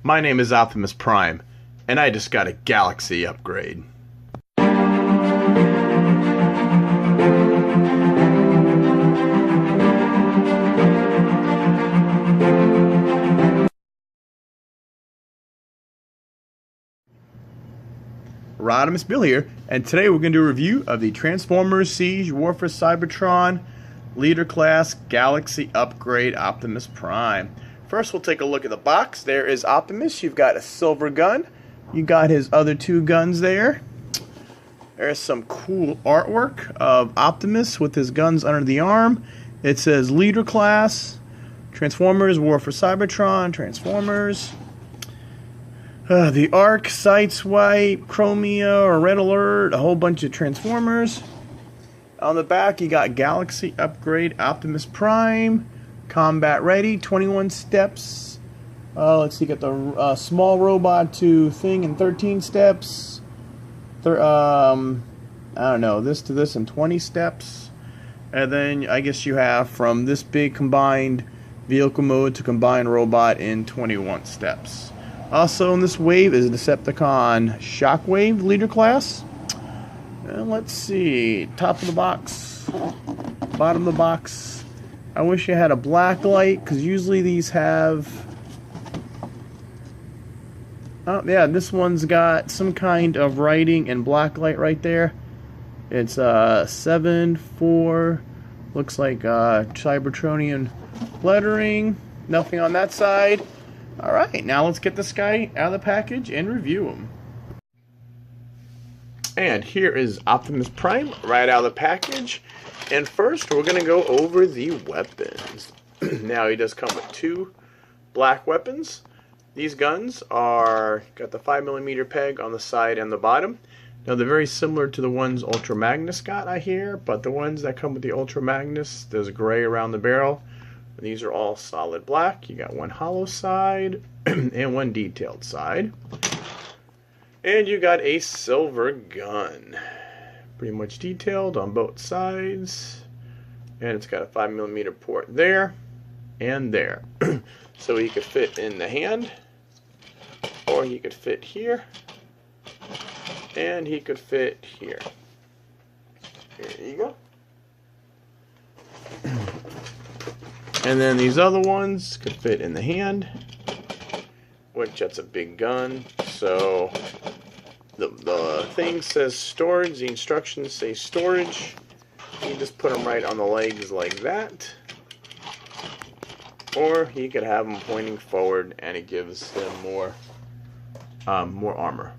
My name is Optimus Prime, and I just got a galaxy upgrade. Rodimusbill here, and today we're going to do a review of the Transformers Siege Warfare Cybertron Leader Class Galaxy Upgrade Optimus Prime. First we'll take a look at the box. There is Optimus. You've got a silver gun. You got his other two guns there. There's some cool artwork of Optimus with his guns under the arm. It says Leader Class, Transformers Warfare Cybertron, Transformers. The Arc, Sideswipe, Chromia, or Red Alert, a whole bunch of Transformers. On the back, you got Galaxy Upgrade Optimus Prime, Combat Ready, 21 steps. Let's see, you got the small robot to thing in 13 steps. I don't know, this to this in 20 steps. And then I guess you have from this big combined vehicle mode to combined robot in 21 steps. Also in this wave is Decepticon Shockwave Leader Class. And let's see, top of the box, bottom of the box. I wish you had a black light, because usually these have... Oh yeah, this one's got some kind of writing and black light right there. It's 7-4, looks like Cybertronian lettering. Nothing on that side. Alright, now let's get this guy out of the package and review him. And here is Optimus Prime right out of the package. And first we're going to go over the weapons. Now he does come with two black weapons. These guns are got the 5mm peg on the side and the bottom. Now they're very similar to the ones Ultra Magnus got, I hear, but the ones that come with the Ultra Magnus, there's gray around the barrel. These are all solid black. You got one hollow side and one detailed side. And you got a silver gun. Pretty much detailed on both sides. And it's got a 5mm port there and there. So he could fit in the hand, or he could fit here, and he could fit here. Here you go. And then these other ones could fit in the hand, which that's a big gun. So the thing says storage, the instructions say storage. You just put them right on the legs like that. Or you could have them pointing forward and it gives them more armor.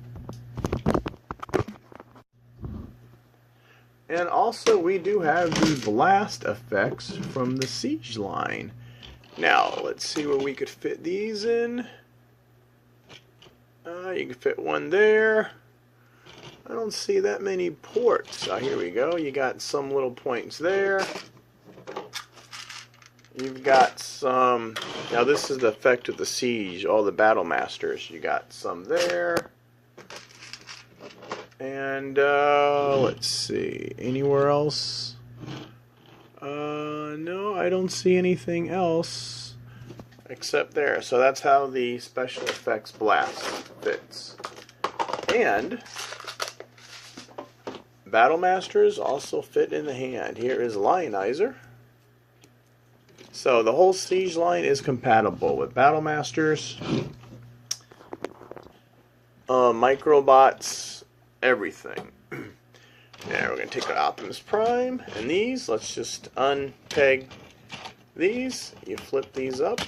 And also we do have the blast effects from the Siege line. Now let's see where we could fit these in. You can fit one there. I don't see that many ports. Here we go. You got some little points there. You've got some... Now this is the effect of the Siege, all the Battle Masters. You got some there. And let's see, anywhere else? No, I don't see anything else except there. So that's how the special effects blast fits. And Battle Masters also fit in the hand. Here is Lionizer. So the whole Siege line is compatible with Battle Masters, Microbots, everything. Now we're going to take out Optimus Prime and these. Let's just unpeg these. You flip these up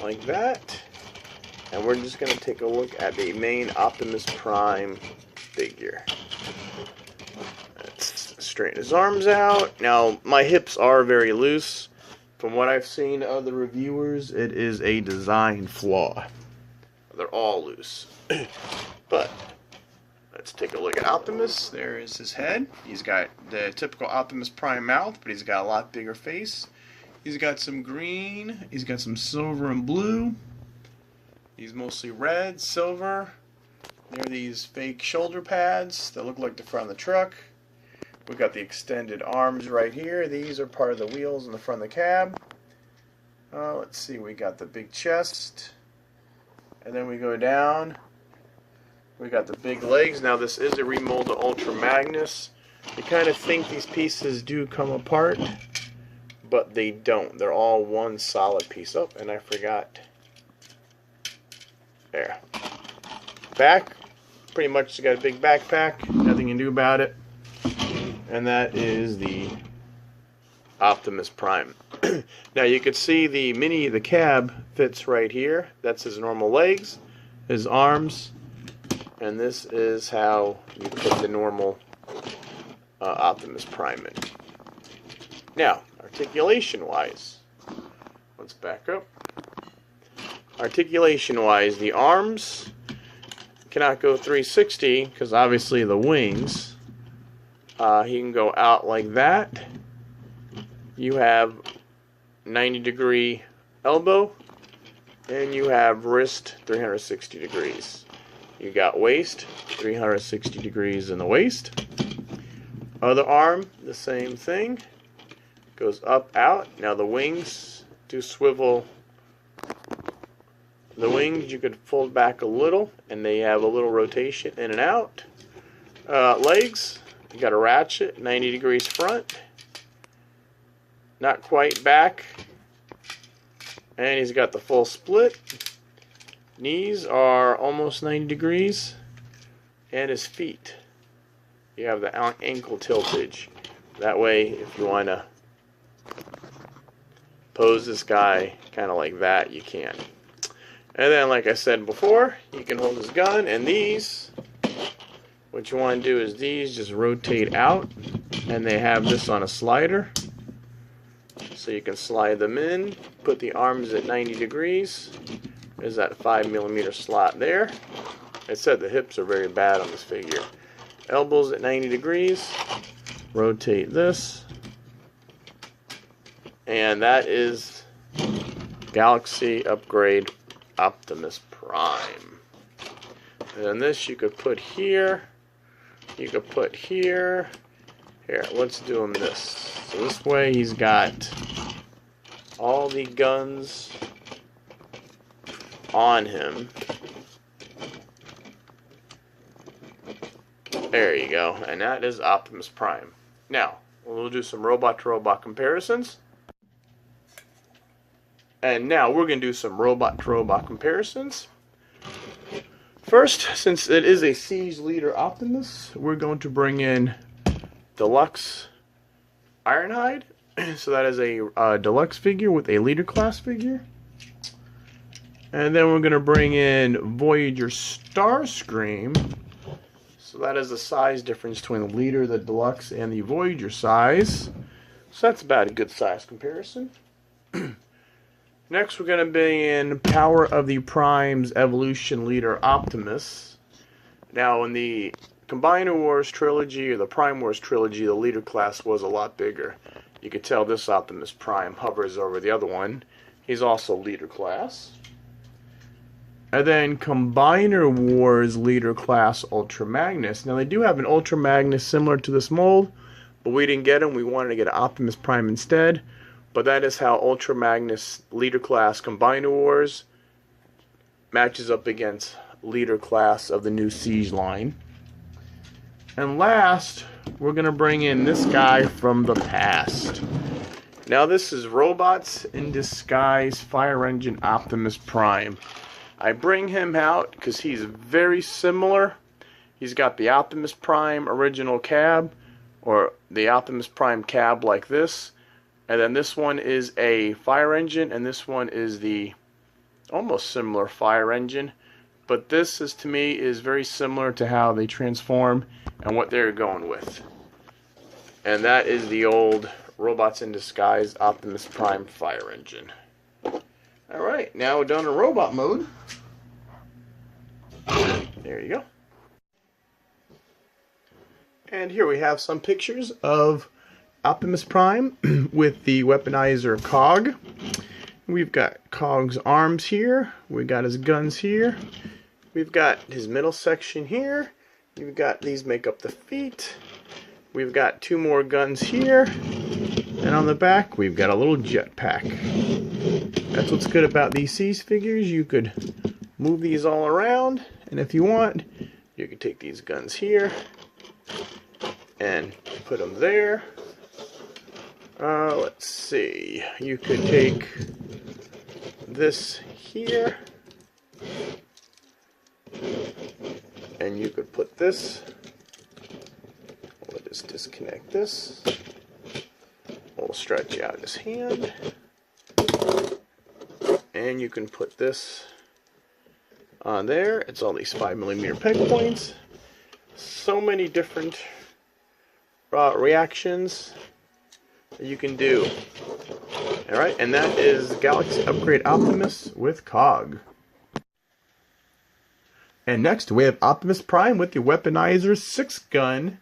like that. And we're just going to take a look at the main Optimus Prime figure. Let's straighten his arms out. Now my hips are very loose. From what I've seen of the reviewers, it is a design flaw. They're all loose. But let's take a look at Optimus. There is his head. He's got the typical Optimus Prime mouth, but he's got a lot bigger face. He's got some green. He's got some silver and blue. He's mostly red, silver. There are these fake shoulder pads that look like the front of the truck. We've got the extended arms right here. These are part of the wheels in the front of the cab. Let's see, we got the big chest. And then we go down. We got the big legs. Now this is a remold to Ultra Magnus. You kind of think these pieces do come apart, but they don't. They're all one solid piece. Oh, and I forgot. There. Back. Pretty much just got a big backpack. Nothing you can do about it. And that is the Optimus Prime. Now you can see the cab fits right here. That's his normal legs, his arms, and this is how you put the normal Optimus Prime in. Now, articulation-wise, let's back up. Articulation-wise, the arms cannot go 360 because obviously the wings. He can go out like that. You have 90-degree elbow, and you have wrist 360 degrees. You got waist 360 degrees in the waist. Other arm, the same thing. Goes up, out. Now the wings do swivel. The wings you could fold back a little, and they have a little rotation in and out. Legs, you got a ratchet, 90 degrees front. Not quite back. And he's got the full split. Knees are almost 90 degrees. And his feet, you have the ankle tiltage. That way, if you want to pose this guy kind of like that, you can. And then, like I said before, you can hold his gun, and these, what you want to do is these just rotate out, and they have this on a slider. So you can slide them in, put the arms at 90 degrees. There's that 5mm slot there. I said the hips are very bad on this figure. Elbows at 90 degrees. Rotate this. And that is Galaxy Upgrade Optimus Prime. And then this you could put here. You could put here. Here, let's do him this. So this way he's got all the guns on him. There you go. And that is Optimus Prime. Now, we'll do some robot-to-robot comparisons. And now we're going to do some robot-to-robot comparisons. First, since it is a Siege Leader Optimus, we're going to bring in Deluxe Ironhide. So that is a deluxe figure with a leader class figure. And then we're going to bring in Voyager Starscream. So that is the size difference between the leader, the deluxe, and the Voyager size. So that's about a good size comparison. Next we're going to bring in Power of the Prime's Evolution Leader Optimus. Now in the Combiner Wars trilogy, or the Prime Wars trilogy, the leader class was a lot bigger. You can tell this Optimus Prime hovers over the other one. He's also leader class. And then Combiner Wars leader class Ultra Magnus. Now they do have an Ultra Magnus similar to this mold, but we didn't get him. We wanted to get an Optimus Prime instead. But that is how Ultra Magnus leader class Combiner Wars matches up against leader class of the new Siege line. And last, we're going to bring in this guy from the past. Now this is Robots in Disguise Fire Engine Optimus Prime. I bring him out because he's very similar. He's got the Optimus Prime original cab, or the Optimus Prime cab like this. And then this one is a fire engine, and this one is the almost similar fire engine. But this is, to me, is very similar to how they transform and what they're going with. And that is the old Robots in Disguise Optimus Prime fire engine. Alright, now we're done in robot mode. There you go. And here we have some pictures of Optimus Prime with the weaponizer Cog. We've got Cog's arms here. We've got his guns here. We've got his middle section here. We've got these make up the feet. We've got two more guns here. And on the back, we've got a little jetpack. That's what's good about these Siege figures. You could move these all around, and if you want, you can take these guns here and put them there. Let's see, you could take this here, and you could put this. We'll just disconnect this. We'll stretch out his hand, and you can put this on there. It's all these 5mm peg points. So many different reactions that you can do. Alright, and that is Galaxy Upgrade Optimus with COG. And next we have Optimus Prime with the Weaponizer 6-gun,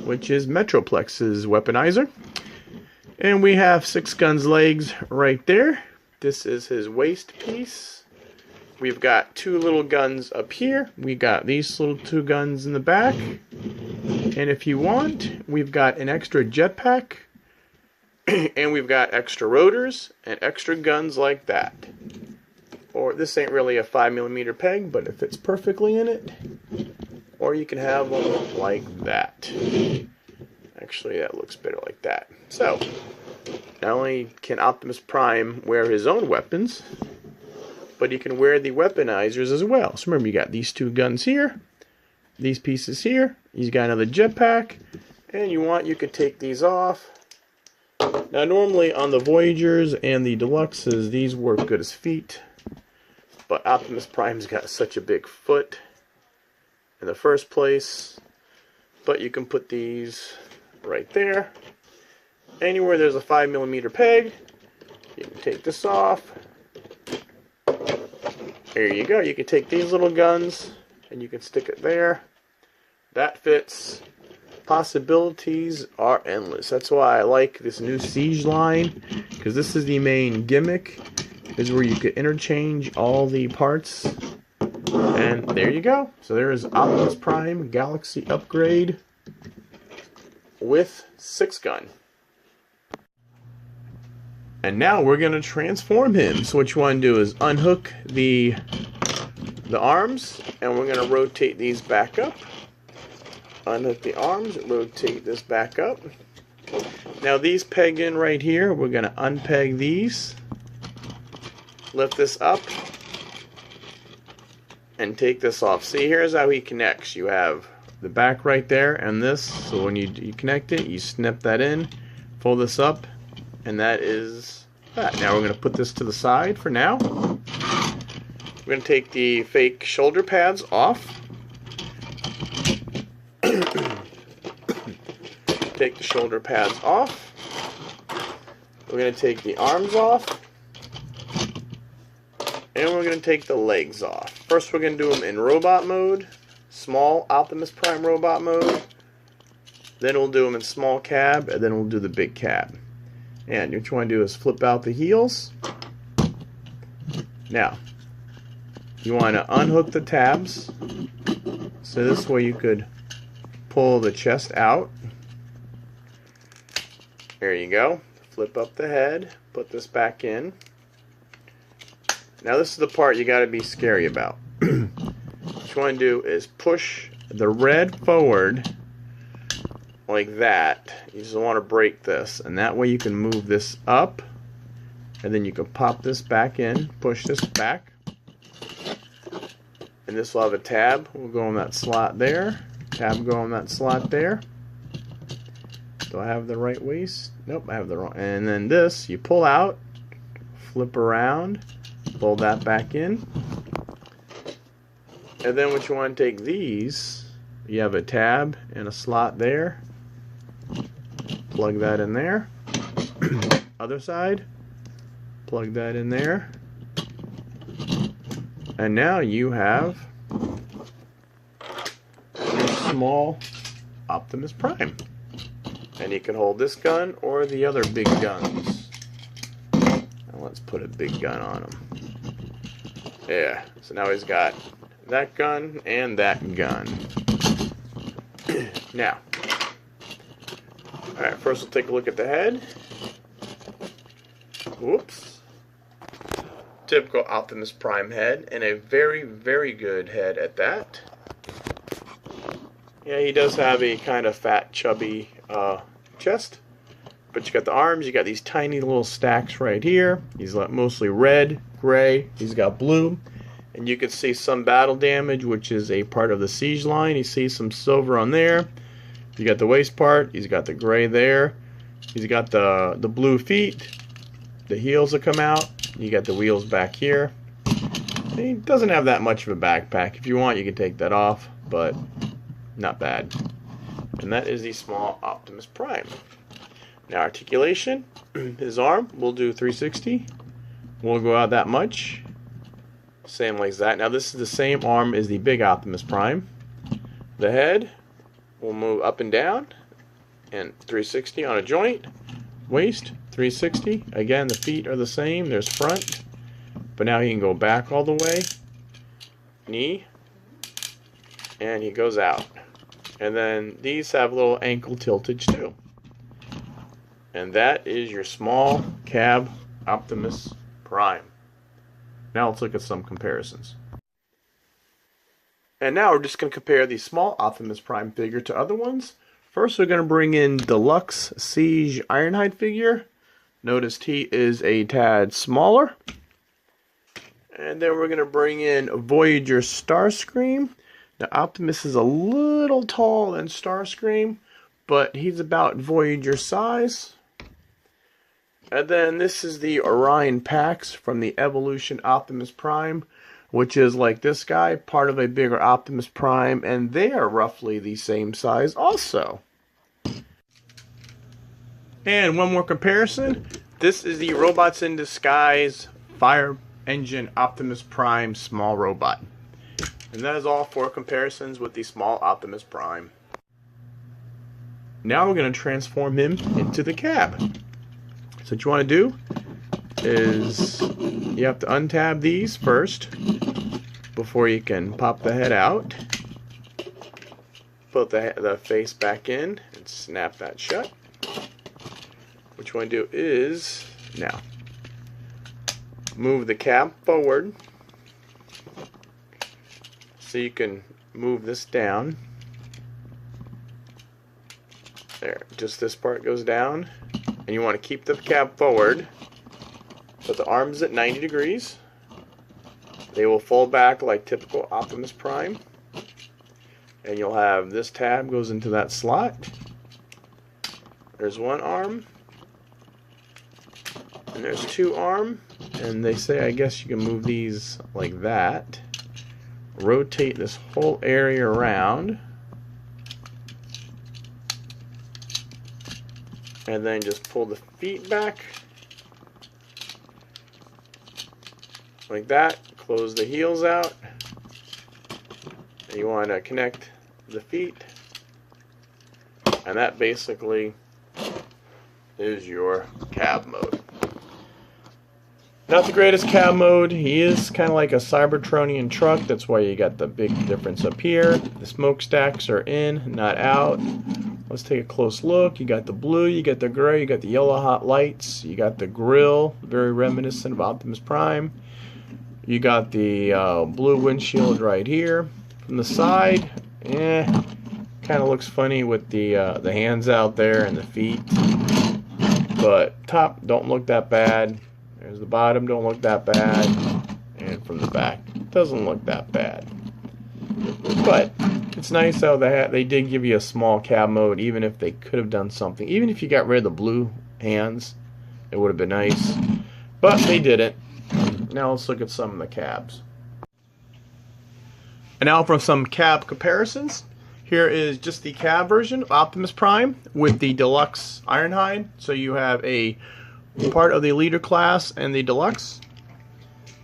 which is Metroplex's Weaponizer. And we have 6-gun's legs right there. This is his waist piece. We've got 2 little guns up here. We got these little 2 guns in the back. And if you want, we've got an extra jetpack. And we've got extra rotors and extra guns like that. Or this ain't really a 5mm peg, but it fits perfectly in it. Or you can have one like that. Actually, that looks better like that. So, not only can Optimus Prime wear his own weapons, but he can wear the weaponizers as well. So remember, you got these 2 guns here, these pieces here. He's got another jetpack, and you could take these off. Now, normally on the Voyagers and the Deluxes, these work good as feet, but Optimus Prime's got such a big foot in the first place. But you can put these right there. Anywhere there's a 5mm peg, you can take this off. There you go. You can take these little guns and you can stick it there. That fits. Possibilities are endless. That's why I like this new Siege line, because this is the main gimmick, is where you could interchange all the parts. And there you go. So there is Optimus Prime Galaxy Upgrade with 6-gun. And now we're going to transform him. So what you want to do is unhook the arms, and we're going to rotate these back up. Unhook the arms, rotate this back up. Now these peg in right here. We're going to unpeg these, lift this up, and take this off. See, here's how he connects. You have the back right there and this. So when you connect it, you snip that in, fold this up, and that is that. Now we're going to put this to the side for now. We're going to take the fake shoulder pads off. Take the shoulder pads off. We're going to take the arms off. And we're going to take the legs off. First we're going to do them in robot mode. Small Optimus Prime robot mode. Then we'll do them in small cab. And then we'll do the big cab. And what you want to do is flip out the heels. Now, you want to unhook the tabs. So this way you could pull the chest out. There you go. Flip up the head. Put this back in. Now this is the part you got to be scary about. What you want to do is push the red forward like that. You just want to break this, and that way you can move this up, and then you can pop this back in, push this back, and this will have a tab. We'll go in that slot there. Tab go in that slot there. Do I have the right waist? Nope, I have the wrong. And then this, you pull out, flip around, fold that back in. And then what you want to take these, you have a tab and a slot there. Plug that in there. Other side, plug that in there. And now you have your small Optimus Prime. And you can hold this gun or the other big guns. Now let's put a big gun on him. Yeah, so now he's got that gun and that gun. Now, alright, first we'll take a look at the head. Whoops. typical Optimus Prime head, and a very, very good head at that. Yeah, he does have a kind of fat, chubby chest. But you got the arms, you got these tiny little stacks right here. He's mostly red, gray, he's got blue. And you can see some battle damage, which is a part of the siege line. You see some silver on there. You got the waist part, he's got the gray there. He's got the blue feet, the heels that come out. You got the wheels back here. He doesn't have that much of a backpack. If you want, you can take that off, but not bad. And that is the small Optimus Prime. Now, articulation, his arm, we'll do 360. We'll go out that much. Same like that. Now, this is the same arm as the big Optimus Prime. The head will move up and down, and 360 on a joint. Waist, 360. Again, the feet are the same. There's front, but now he can go back all the way. Knee, and he goes out. And then these have little ankle tiltage too. And that is your small cab Optimus Prime. Now let's look at some comparisons. And now we're just going to compare the small Optimus Prime figure to other ones. First, we're going to bring in Deluxe Siege Ironhide figure. Notice he is a tad smaller. And then we're going to bring in Voyager Starscream. Now, Optimus is a little taller than Starscream, but he's about Voyager size. And then this is the Orion Pax from the Evolution Optimus Prime, which is like this guy, part of a bigger Optimus Prime, and they are roughly the same size also. And one more comparison. This is the Robots in Disguise Fire Engine Optimus Prime small robot. And that is all for comparisons with the small Optimus Prime. Now we're going to transform him into the cab. So what you want to do is you have to untab these first before you can pop the head out. Put the face back in and snap that shut. What you want to do is now move the cab forward so you can move this down. There, just this part goes down. And you want to keep the cab forward. Put the arms at 90 degrees. They will fold back like typical Optimus Prime. And you'll have this tab goes into that slot. There's one arm. And there's two arm. And they say, I guess you can move these like that. Rotate this whole area around. And then just pull the feet back like that. Close the heels out. And you want to connect the feet. And that basically is your cab mode. Not the greatest cab mode. He is kind of like a Cybertronian truck. That's why you got the big difference up here. The smokestacks are in, not out. Let's take a close look. You got the blue, you got the gray, you got the yellow hot lights, you got the grill, very reminiscent of Optimus Prime. You got the blue windshield right here. From the side, kind of looks funny with the hands out there and the feet. But top don't look that bad. There's the bottom, don't look that bad. And from the back, doesn't look that bad. But it's nice how they did give you a small cab mode, even if they could have done something. Even if you got rid of the blue hands, it would have been nice. But they didn't. Now let's look at some of the cabs. And now for some cab comparisons. Here is just the cab version of Optimus Prime with the Deluxe Ironhide. So you have a part of the Leader class and the Deluxe.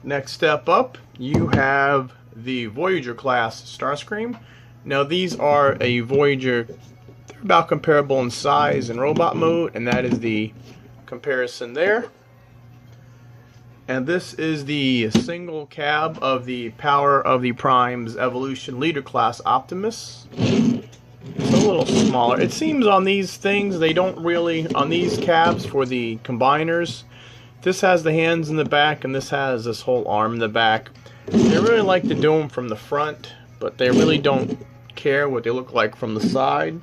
Next step up, you have the Voyager class Starscream. Now these are a Voyager, they're about comparable in size and robot mode, and that is the comparison there. And this is the single cab of the Power of the Prime's Evolution Leader class Optimus. It's a little smaller. It seems on these things, they don't really, on these cabs for the combiners, This has the hands in the back, and this has this whole arm in the back. They really like to do them from the front, but they really don't care what they look like from the side.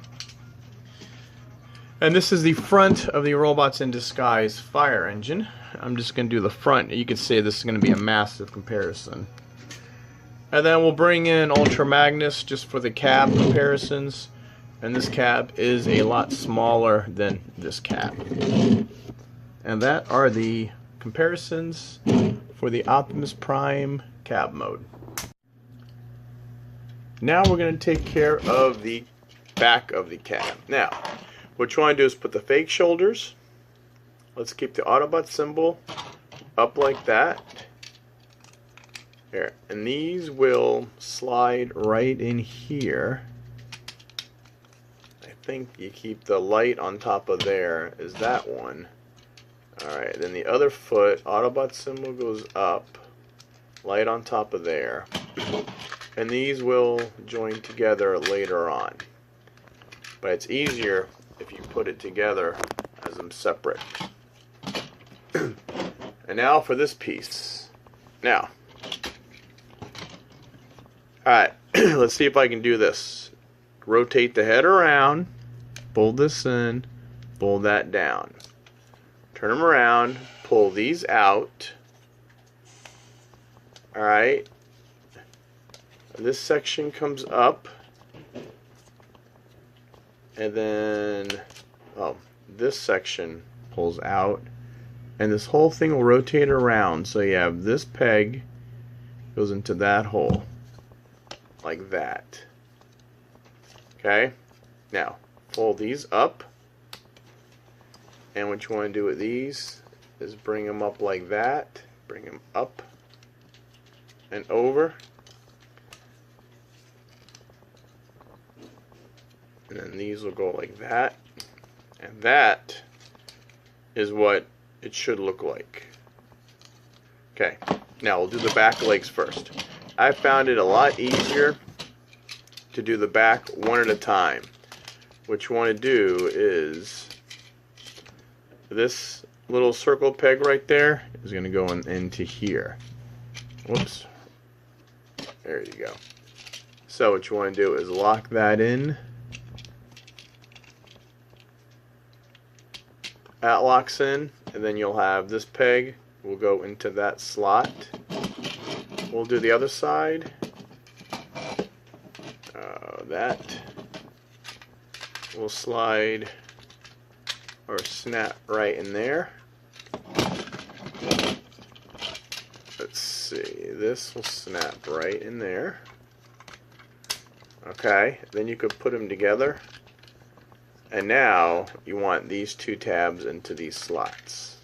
And this is the front of the Robots in Disguise fire engine. I'm just going to do the front. You can see this is going to be a massive comparison. And then we'll bring in Ultra Magnus just for the cab comparisons. And this cab is a lot smaller than this cab. And that are the comparisons for the Optimus Prime cab mode. Now we're going to take care of the back of the cab. Now, what you want to do is put the fake shoulders. Let's keep the Autobot symbol up like that. Here, and these will slide right in here. I think you keep the light on top of there, is that one. Alright, then the other foot, Autobot symbol goes up, light on top of there. And these will join together later on. But it's easier if you put it together as them separate. And now for this piece. Now, alright, let's see if I can do this. Rotate the head around, pull this in, pull that down. Turn them around, pull these out. Alright. This section comes up. And then, this section pulls out. And this whole thing will rotate around. So you have this peg goes into that hole. Like that. Okay? Now, fold these up. And what you want to do with these is bring them up like that. Bring them up and over. And then these will go like that. And that is what it should look like. Okay, now we'll do the back legs first. I found it a lot easier to do the back one at a time. What you want to do is this little circle peg right there is going to go into here. Whoops. There you go. So what you want to do is lock that in. That locks in, and then you'll have this peg will go into that slot. We'll do the other side. That will slide or snap right in there. Let's see, this will snap right in there. Okay, then you could put them together. And now you want these two tabs into these slots.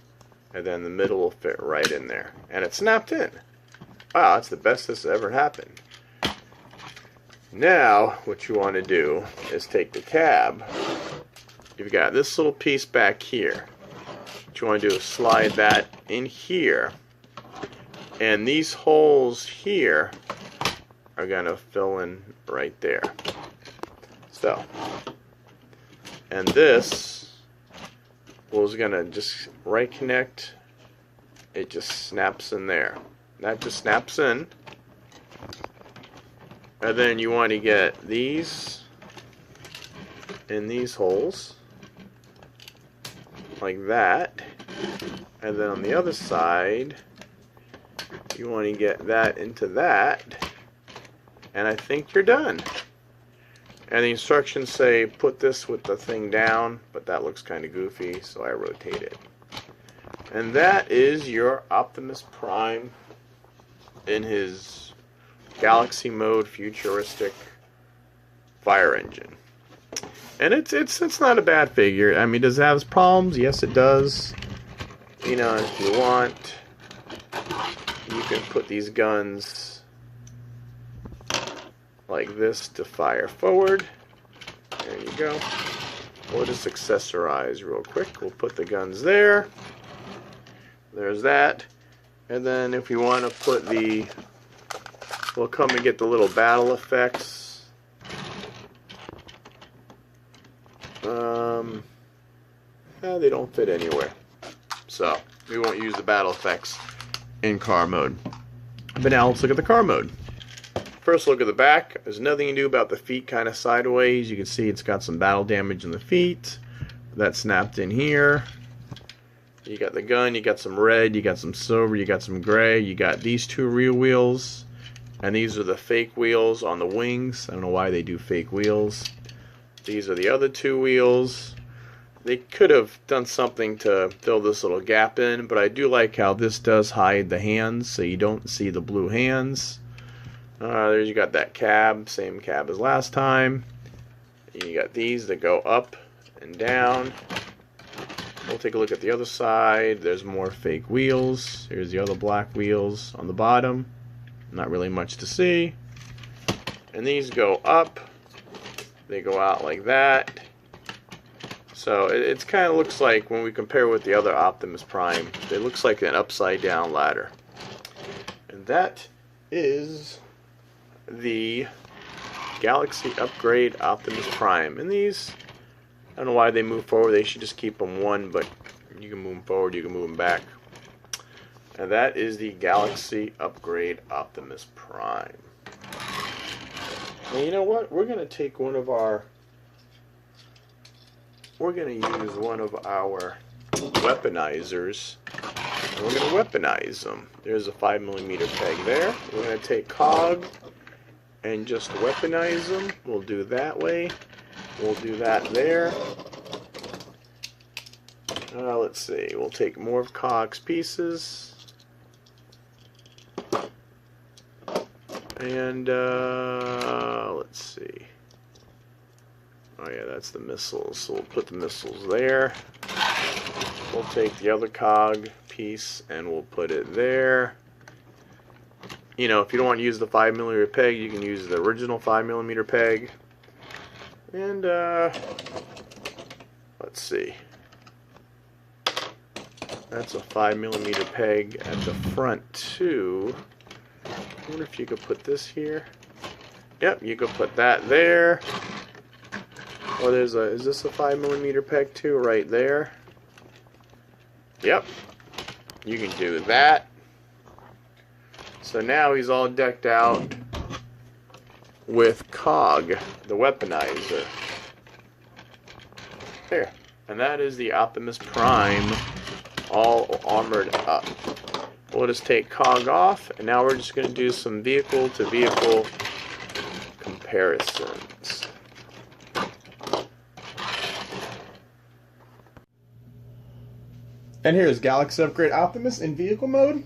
And then the middle will fit right in there. And it's snapped in. Wow, that's the best this ever happened. Now, what you want to do is take the cab. You've got this little piece back here. What you want to do is slide that in here. And these holes here are going to fill in right there. So, and this was going to just right connect. It just snaps in there. That just snaps in. And then you want to get these in these holes. Like that. And then on the other side, you want to get that into that. And I think you're done. And the instructions say put this with the thing down, but that looks kind of goofy, so I rotate it. And that is your Optimus Prime in his Galaxy mode futuristic fire engine. And it's not a bad figure. I mean, does it have its problems? Yes, it does. You know, if you want, you can put these guns like this to fire forward. There you go. We'll just accessorize real quick. We'll put the guns there. There's that. And then if we want to put the, we'll come and get the little battle effects. They don't fit anywhere. So, we won't use the battle effects in car mode. But now let's look at the car mode. First look at the back. There's nothing you can do about the feet kind of sideways. You can see it's got some battle damage in the feet. That snapped in here. You got the gun, you got some red, you got some silver, you got some gray. You got these two rear wheels. And these are the fake wheels on the wings. I don't know why they do fake wheels. These are the other two wheels. They could have done something to fill this little gap in, but I do like how this does hide the hands, so you don't see the blue hands. There you got that cab, same cab as last time. You got these that go up and down. We'll take a look at the other side. There's more fake wheels. Here's the other black wheels on the bottom. Not really much to see. And these go up. They go out like that. So it kind of looks like, when we compare with the other Optimus Prime, it looks like an upside down ladder. And that is the Galaxy Upgrade Optimus Prime. And these, I don't know why they move forward. They should just keep them one, but you can move them forward, you can move them back. And that is the Galaxy Upgrade Optimus Prime. And you know what? We're going to take one of our... We're going to use one of our weaponizers. And we're going to weaponize them. There's a 5mm peg there. We're going to take COG and just weaponize them. We'll do that way. We'll do that there. Let's see. We'll take more of COG's pieces. And let's see. Oh yeah, that's the missiles. So we'll put the missiles there. We'll take the other COG piece and we'll put it there. You know, if you don't want to use the 5mm peg, you can use the original 5mm peg. And let's see. That's a 5mm peg at the front too. I wonder if you could put this here. Yep, you could put that there. Oh, there's a, is this a 5mm peg too? Right there. Yep. You can do that. So now he's all decked out with COG, the weaponizer. There. And that is the Optimus Prime all armored up. We'll just take COG off, and now we're just going to do some vehicle-to-vehicle comparisons. And here's Galaxy Upgrade Optimus in vehicle mode.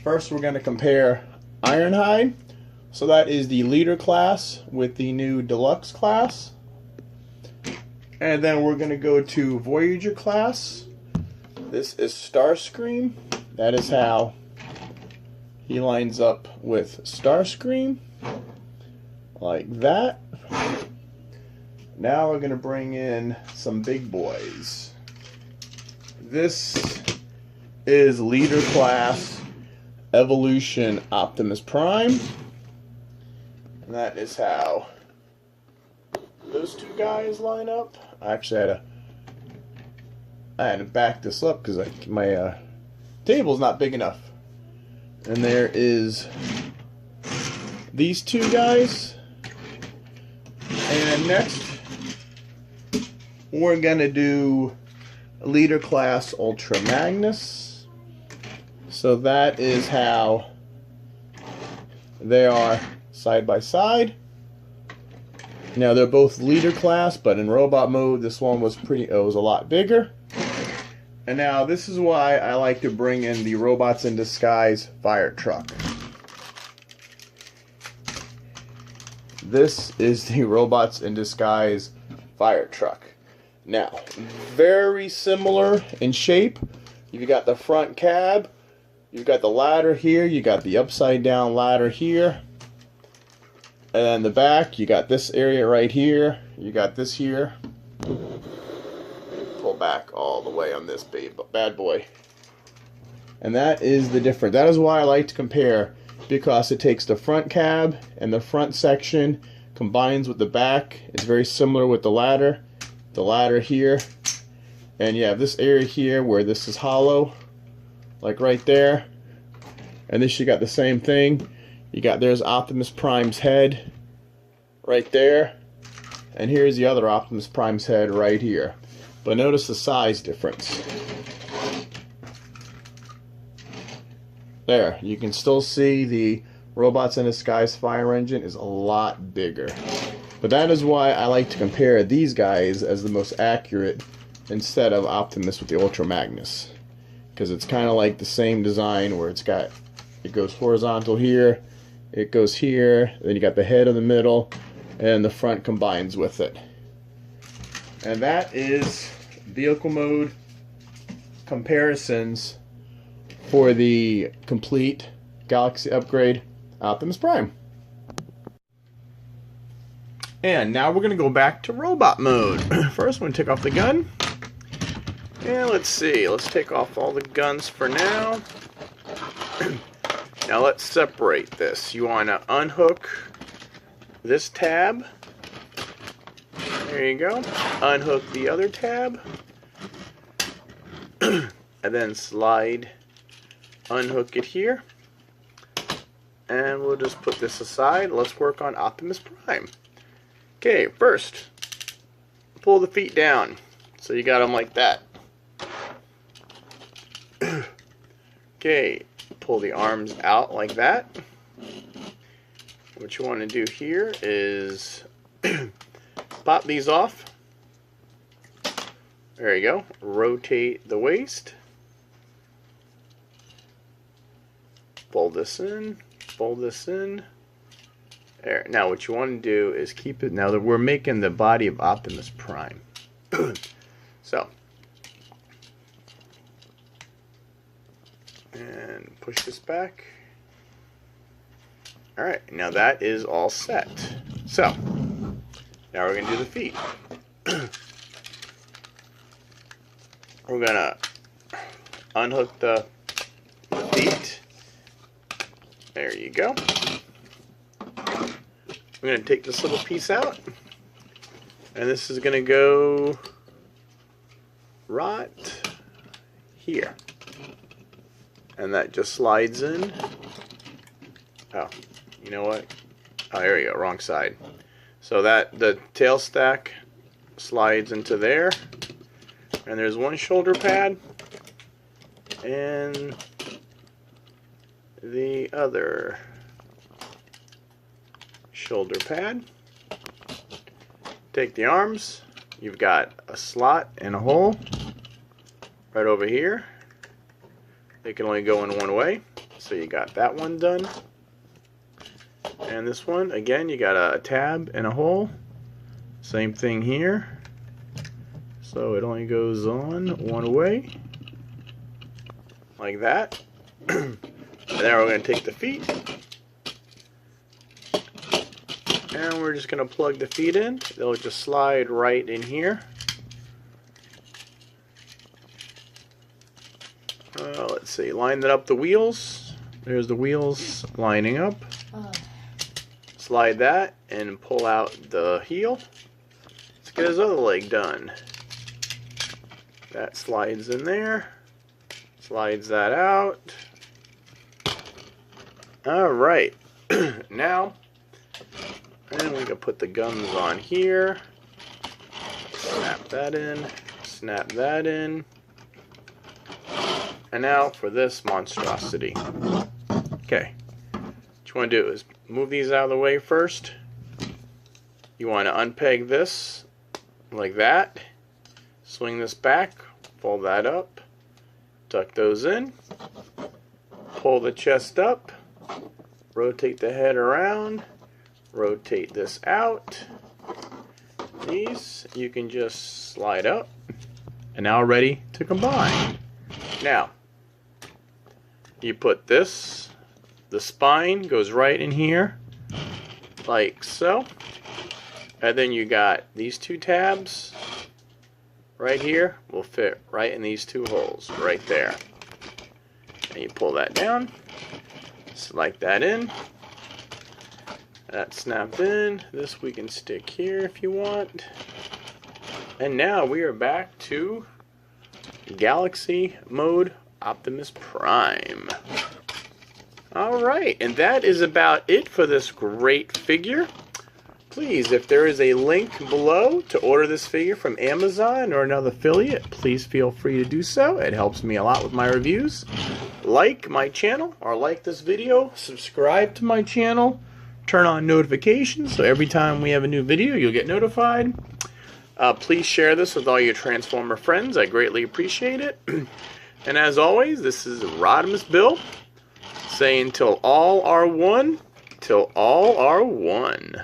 First, we're going to compare Ironhide. So that is the leader class with the new deluxe class. And then we're going to go to Voyager class. This is Starscream. That is how he lines up with Starscream. Like that. Now we're going to bring in some big boys. This is leader class Evolution Optimus Prime. And that is how those two guys line up. I actually had to back this up because my table's not big enough. And there is these two guys. And next, we're going to do leader class Ultra Magnus. So that is how they are side by side. Now they're both leader class, but in robot mode this one was was a lot bigger. And now this is why I like to bring in the Robots in Disguise fire truck. This is the Robots in Disguise fire truck. Now, very similar in shape. You've got the front cab, you've got the ladder here, you got the upside down ladder here. And then the back, you got this area right here, you got this here. Pull back all the way on this bad boy. And that is the difference. That is why I like to compare, because it takes the front cab and the front section, combines with the back. It's very similar with the ladder here, and you have this area here where this is hollow. like right there. And this, you got the same thing. You got, there's Optimus Prime's head right there. And here's the other Optimus Prime's head right here. But notice the size difference. There, you can still see the Robots in Disguise fire engine is a lot bigger. But that is why I like to compare these guys as the most accurate instead of Optimus with the Ultra Magnus. Because it's kind of like the same design where it's got, it goes horizontal here, it goes here, then you got the head in the middle, and the front combines with it. And that is vehicle mode comparisons for the complete Galaxy upgrade Optimus Prime. And now we're going to go back to robot mode. First, we're going to take off the gun. And let's see, let's take off all the guns for now. Now let's separate this. You want to unhook this tab. There you go. Unhook the other tab. And then slide, unhook it here. And we'll just put this aside. Let's work on Optimus Prime. Okay, first, pull the feet down. So you got them like that. Okay, pull the arms out like that. What you want to do here is pop these off. There you go. Rotate the waist. Pull this in. Pull this in. There. Now what you want to do is keep it. Now that we're making the body of Optimus Prime. So. And push this back. Alright, now that is all set. So, now we're going to do the feet. We're going to unhook the feet. There you go. We're going to take this little piece out. And this is going to go right here. And that just slides in. Oh, you know what? Oh, there you go, wrong side. So that the tail stack slides into there. And there's one shoulder pad. And the other shoulder pad. Take the arms. You've got a slot and a hole right over here. They can only go in one way, so you got that one done. And this one, again, you got a tab and a hole. Same thing here. So it only goes on one way, like that. And now we're going to take the feet, and we're just going to plug the feet in. They'll just slide right in here. Let's see, line that up the wheels. There's the wheels lining up. Slide that and pull out the heel. Let's get his other leg done. That slides in there. Slides that out. Alright. Now, and we can put the guns on here. Snap that in. Snap that in. And now for this monstrosity. Okay. What you want to do is move these out of the way first. You want to unpeg this like that. Swing this back. Fold that up. Tuck those in. Pull the chest up. Rotate the head around. Rotate this out. These you can just slide up. And now ready to combine. Now, you put this, the spine goes right in here, like so. And then you got these two tabs right here, will fit right in these two holes, right there. And you pull that down, slide that in. That snapped in. This we can stick here if you want. And now we are back to Galaxy mode Optimus Prime. Alright, and that is about it for this great figure. Please, if there is a link below to order this figure from Amazon or another affiliate, please feel free to do so. It helps me a lot with my reviews. Like my channel, or like this video, subscribe to my channel, turn on notifications so every time we have a new video you'll get notified. Please share this with all your Transformer friends. I greatly appreciate it. And as always, this is Rodimusbill saying till all are one, till all are one.